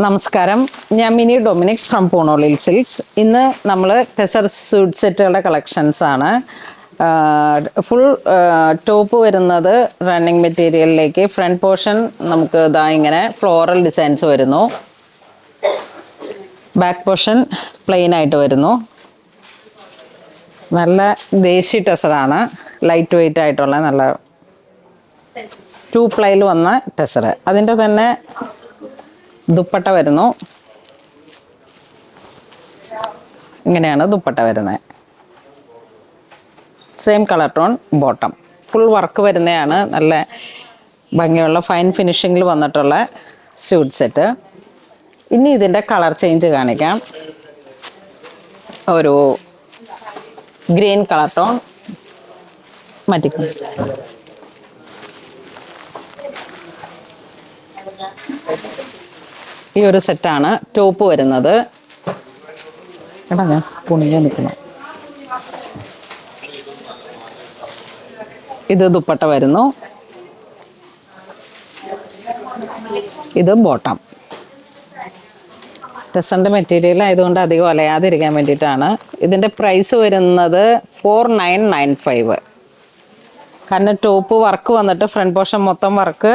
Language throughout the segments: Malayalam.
നമസ്കാരം, ഞാൻ മിനി ഡൊമിനിക് ഫ്രം പൂണോളിൽ സിൽക്സ്. ഇന്ന് നമ്മൾ ടെസർ സ്യൂട്ട് സെറ്റുകളുടെ കളക്ഷൻസ് ആണ്. ഫുൾ ടോപ്പ് വരുന്നത് റണ്ണിങ് മെറ്റീരിയലിലേക്ക്. ഫ്രണ്ട് പോർഷൻ നമുക്ക് ഇതാ ഇങ്ങനെ ഫ്ലോറൽ ഡിസൈൻസ് വരുന്നു. ബാക്ക് പോർഷൻ പ്ലെയിൻ ആയിട്ട് വരുന്നു. നല്ല ദേശി ടെസറാണ്, ലൈറ്റ് വെയിറ്റ് ആയിട്ടുള്ള നല്ല 2 പ്ലൈയിൽ വന്ന ടെസർ. അതിൻ്റെ തന്നെ ദുപ്പട്ട വരുന്നു. ഇങ്ങനെയാണ് ദുപ്പട്ട വരുന്നത്. Same colour tone bottom. Full work വരുന്നതാണ്. നല്ല ഭംഗിയുള്ള ഫൈൻ ഫിനിഷിങ്ങിൽ വന്നിട്ടുള്ള സ്യൂട്ട് സെറ്റ്. ഇനി ഇതിൻ്റെ കളർ ചേഞ്ച് കാണിക്കാം. ഒരു ഗ്രീൻ കളർ ടോൺ മാറ്റിക്കും. ഈ ഒരു സെറ്റാണ് ടോപ്പ് വരുന്നത്. എടാ ഞാൻ കുണിഞ്ഞ് നിൽക്കണം. ഇത് ദുപ്പട്ട വരുന്നു. ഇത് ബോട്ടം. ടെസറിൻ്റെ മെറ്റീരിയൽ ആയതുകൊണ്ട് അധികം ഒലയാതിരിക്കാൻ വേണ്ടിയിട്ടാണ്. ഇതിൻ്റെ പ്രൈസ് വരുന്നത് 4995. കാരണം ടോപ്പ് വർക്ക് വന്നിട്ട് ഫ്രണ്ട് പോർഷൻ മൊത്തം വർക്ക്,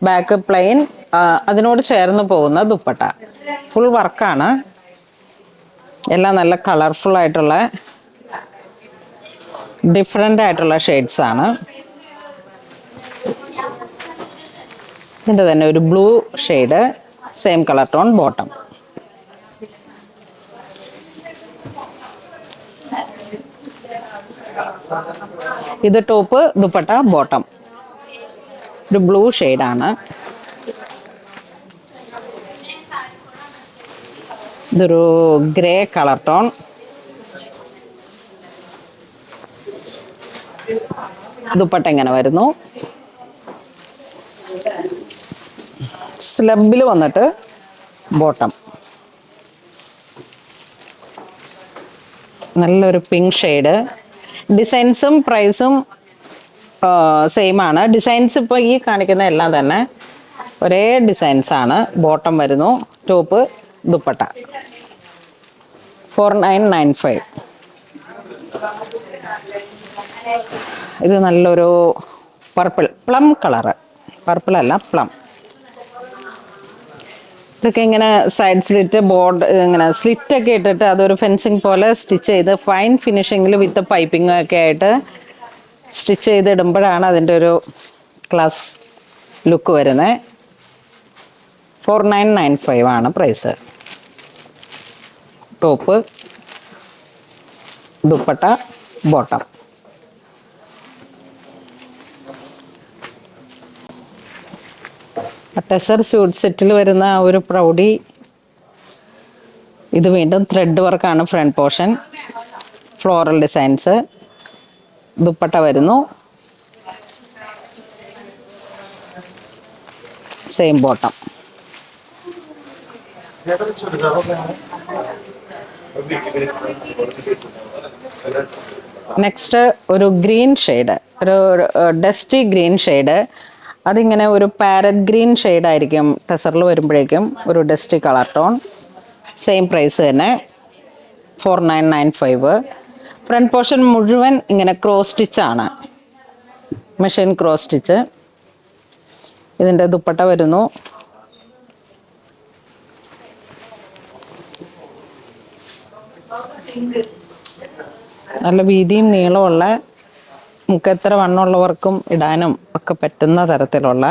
ബാക്ക് പ്ലെയിൻ, അതിനോട് ചേർന്ന് പോകുന്ന ദുപ്പട്ട. ഫുൾ വർക്കാണ്. എല്ലാം നല്ല കളർഫുൾ ആയിട്ടുള്ള ഡിഫറെൻ്റ് ആയിട്ടുള്ള ഷെയ്ഡ്സ് ആണ്. ഇതിൻ്റെ തന്നെ ഒരു blue shade, same colour tone bottom. ഇത് ടോപ്പ്, ദുപ്പട്ട, ബോട്ടം. ഒരു ബ്ലൂ ഷെയ്ഡാണ്. ഇതൊരു ഗ്രേ കളർ ടോൺ. ദുപ്പട്ട ഇങ്ങനെ വരുന്നു. സ്ലബിൽ വന്നിട്ട് ബോട്ടം. നല്ലൊരു പിങ്ക് ഷെയ്ഡ്. ഡിസൈൻസും പ്രൈസും സെയിം ആണ്. ഡിസൈൻസ് ഇപ്പോൾ ഈ കാണിക്കുന്ന എല്ലാം തന്നെ ഒരേ ഡിസൈൻസ് ആണ്. ബോട്ടം വരുന്നു, ടോപ്പ്, ദുപ്പട്ട. 4995. ഇത് നല്ലൊരു പർപ്പിൾ, പ്ലം കളറ്. പർപ്പിൾ അല്ല, പ്ലം. ഇതൊക്കെ ഇങ്ങനെ സൈഡ് സ്ലിറ്റ്, ബോർഡ് ഇങ്ങനെ സ്ലിറ്റൊക്കെ ഇട്ടിട്ട് അതൊരു ഫെൻസിങ് പോലെ സ്റ്റിച്ച് ചെയ്ത് ഫൈൻ ഫിനിഷിങ്ങിൽ വിത്ത് പൈപ്പിംഗ് ഒക്കെ ആയിട്ട് സ്റ്റിച്ച് ചെയ്തിടുമ്പോഴാണ് അതിൻ്റെ ഒരു ക്ലാസ് ലുക്ക് വരുന്നത്. 4995 ആണ് price. Top, dupatta, bottom. Tussar suit സെറ്റിൽ വരുന്ന ഒരു പ്രൗഡി. ഇത് വീണ്ടും ത്രെഡ് വർക്കാണ് front portion, floral designs. Dupatta വരുന്നു, സെയിം ബോട്ടം. നെക്സ്റ്റ് ഒരു ഗ്രീൻ ഷെയ്ഡ്, ഒരു ഡസ്റ്റി ഗ്രീൻ ഷെയ്ഡ്. അതിങ്ങനെ ഒരു പാരറ്റ് ഗ്രീൻ ഷെയ്ഡായിരിക്കും ടെസറിൽ വരുമ്പോഴേക്കും. ഒരു dusty colour tone. Same price തന്നെ, 4995. ഫ്രണ്ട് പോർഷൻ മുഴുവൻ ഇങ്ങനെ ക്രോസ് സ്റ്റിച്ചാണ്, മെഷീൻ ക്രോസ് സ്റ്റിച്ച്. ഇതിൻ്റെ ദുപ്പട്ട വരുന്നു. നല്ല വീതിയും നീളമുള്ള, മുക്കെത്ര വണ്ണമുള്ളവർക്കും ഇടാനും ഒക്കെ പറ്റുന്ന തരത്തിലുള്ള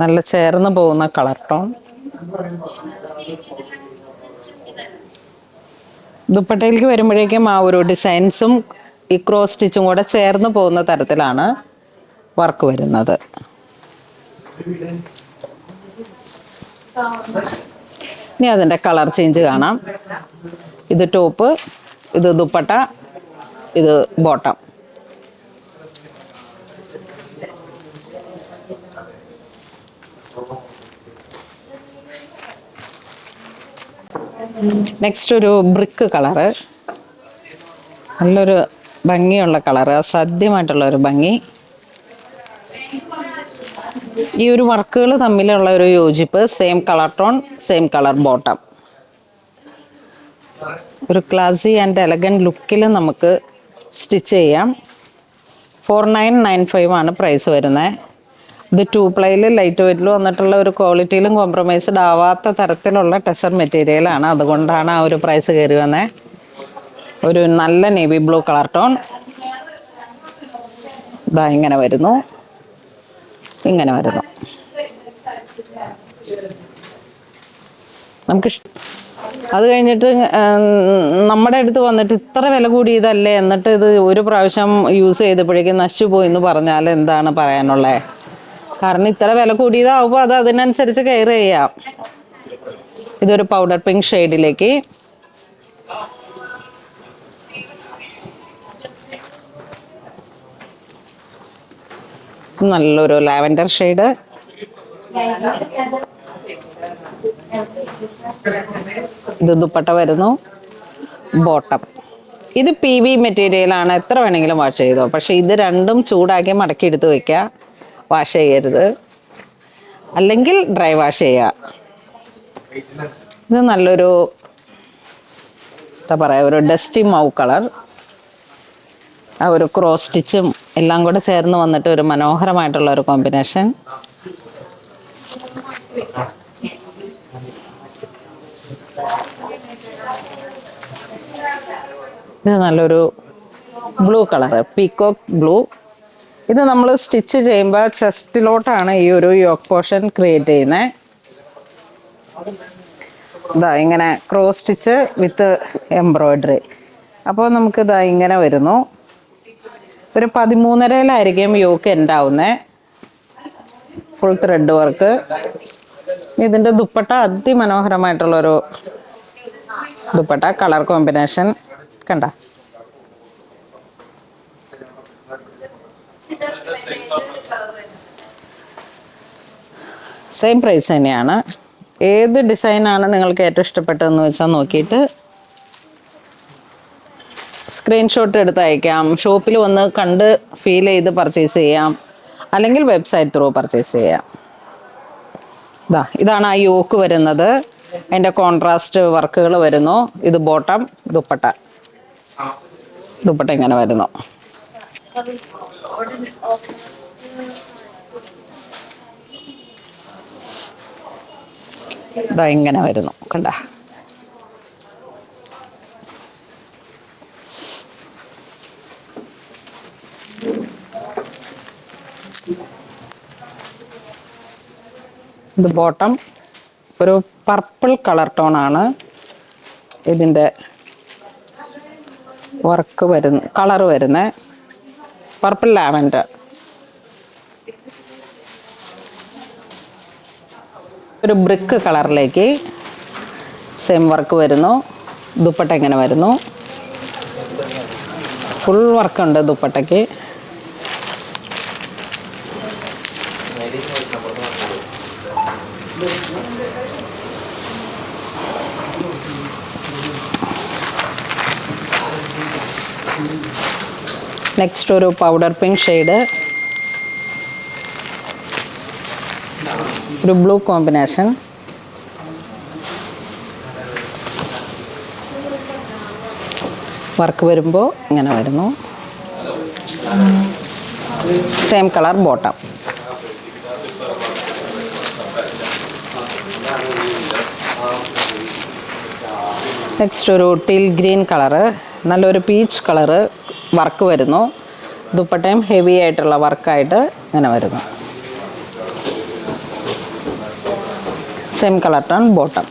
നല്ല ചേർന്ന് പോകുന്ന കളർ ടോൺ. ദുപ്പട്ടയിലേക്ക് വരുമ്പോഴേക്കും ആ ഒരു ഡിസൈൻസും ഈ ക്രോസ് സ്റ്റിച്ചും കൂടെ ചേർന്ന് പോകുന്ന തരത്തിലാണ് വർക്ക് വരുന്നത്. ഇനി അതിൻ്റെ കളർ ചേഞ്ച് കാണാം. ഇത് ടോപ്പ്, ഇത് ദുപ്പട്ട, ഇത് ബോട്ടം. നെക്സ്റ്റ് ഒരു ബ്രിക്ക് കളറ്. നല്ലൊരു ഭംഗിയുള്ള കളറ്, അസാധ്യമായിട്ടുള്ള ഒരു ഭംഗി. ഈ ഒരു വർക്കുകൾ തമ്മിലുള്ള ഒരു യോജിപ്പ്, same colour tone, same colour bottom, ഒരു ക്ലാസി ആൻഡ് എലഗൻറ്റ് ലുക്കിൽ നമുക്ക് സ്റ്റിച്ച് ചെയ്യാം. 4995 ആണ് പ്രൈസ് വരുന്നത്. ഇത് 2 പ്ലൈയിൽ ലൈറ്റ് വെയ്റ്റിൽ വന്നിട്ടുള്ള ഒരു ക്വാളിറ്റിയിലും കോംപ്രമൈസ്ഡ് ആവാത്ത തരത്തിലുള്ള ടെസർ മെറ്റീരിയലാണ്. അതുകൊണ്ടാണ് ആ ഒരു പ്രൈസ് കയറി വന്നത്. ഒരു നല്ല നേവി ബ്ലൂ കളർ ടോൺ. ഇതാ ഇങ്ങനെ വരുന്നു, ഇങ്ങനെ വരുന്നു. നമുക്ക് അത് കഴിഞ്ഞിട്ട് നമ്മുടെ അടുത്ത് വന്നിട്ട് ഇത്ര വില കൂടിയതല്ലേ, എന്നിട്ട് ഇത് ഒരു പ്രാവശ്യം യൂസ് ചെയ്തപ്പോഴേക്കും നശിച്ചു പോയി എന്ന് പറഞ്ഞാൽ എന്താണ് പറയാനുള്ളത്? കാരണം ഇത്ര വില കൂടിയതാവുമ്പോൾ അത് അതിനനുസരിച്ച് കെയർ ചെയ്യാം. ഇതൊരു പൗഡർ പിങ്ക് ഷെയ്ഡിലേക്ക് നല്ലൊരു ലാവൻഡർ ഷെയ്ഡ്. ഇത് ദുപ്പട്ട വരുന്നു, ബോട്ടം. ഇത് PV മെറ്റീരിയലാണ്, എത്ര വേണമെങ്കിലും വാഷ് ചെയ്തോ. പക്ഷെ ഇത് രണ്ടും ചൂടാക്കി മടക്കി എടുത്ത് വെക്കുക, വാഷ് ചെയ്യരുത്, അല്ലെങ്കിൽ ഡ്രൈ വാഷ് ചെയ്യുക. ഇത് നല്ലൊരു എന്താ പറയുക, ഒരു ഡസ്റ്റി മൗ കളർ. ആ ഒരു ക്രോസ് സ്റ്റിച്ചും എല്ലാം കൂടെ ചേർന്ന് വന്നിട്ട് ഒരു മനോഹരമായിട്ടുള്ള ഒരു കോമ്പിനേഷൻ. ഇത് നല്ലൊരു ബ്ലൂ കളർ, പീകോക്ക് ബ്ലൂ. ഇത് നമ്മൾ സ്റ്റിച്ച് ചെയ്യുമ്പോൾ ചെസ്റ്റിലോട്ടാണ് ഈ ഒരു യോക്ക് പോർഷൻ ക്രിയേറ്റ് ചെയ്യുന്നത്. ഇതാ ഇങ്ങനെ ക്രോസ് സ്റ്റിച്ച് വിത്ത് എംബ്രോയ്ഡറി. അപ്പോൾ നമുക്കിതാ ഇങ്ങനെ വരുന്നു. ഒരു 13.5-ലായിരിക്കും യോക്ക് എൻഡ് ആവുന്നത്. Full thread work. ഇതിൻ്റെ ദുപ്പട്ട അതിമനോഹരമായിട്ടുള്ളൊരു ദുപ്പട്ട, കളർ കോമ്പിനേഷൻ കണ്ട. സെയിം പ്രൈസ് തന്നെയാണ്. ഏത് ഡിസൈനാണ് നിങ്ങൾക്ക് ഏറ്റവും ഇഷ്ടപ്പെട്ടതെന്ന് വെച്ചാൽ നോക്കിയിട്ട് സ്ക്രീൻഷോട്ട് എടുത്ത് അയക്കാം. ഷോപ്പിൽ വന്ന് കണ്ട് ഫീൽ ചെയ്ത് പർച്ചേസ് ചെയ്യാം, അല്ലെങ്കിൽ വെബ്സൈറ്റ് ത്രൂ പർച്ചേസ് ചെയ്യാം. ഇതാണ് ആ യോക്ക് വരുന്നത്. അതിൻ്റെ കോൺട്രാസ്റ്റ് വർക്കുകൾ വരുന്നു. ഇത് ബോട്ടം, ദുപ്പട്ട. ദുപ്പട്ട ഇങ്ങനെ വരുന്നു. ഇതാ ഇങ്ങനെ വരുന്നു കണ്ട. ഇത് ബോട്ടം, ഒരു പർപ്പിൾ കളർ ടോൺ ആണ് ഇതിൻ്റെ വർക്ക് വരുന്ന കളർ വരുന്നത്. Purple lavender. ഒരു ബ്രിക്ക് കളറിലേക്ക് സെയിം വർക്ക് വരുന്നു. ദുപ്പട്ട ഇങ്ങനെ വരുന്നു. ഫുൾ വർക്കുണ്ട് ദുപ്പട്ടയ്ക്ക്. നെക്സ്റ്റ് ഒരു പൗഡർ പിങ്ക് ഷെയ്ഡ്, ഒരു ബ്ലൂ കോമ്പിനേഷൻ. വർക്ക് വരുമ്പോൾ ഇങ്ങനെ വരുന്നു. Same colour bottom. നെക്സ്റ്റ് ഒരു ടീൽ ഗ്രീൻ കളറ്, നല്ലൊരു പീച്ച് കളറ് വർക്ക് വരുന്നു. ദുപ്പട്ടയും ഹെവി ആയിട്ടുള്ള വർക്കായിട്ട് ഇങ്ങനെ വരുന്നു. Same colour tone bottom.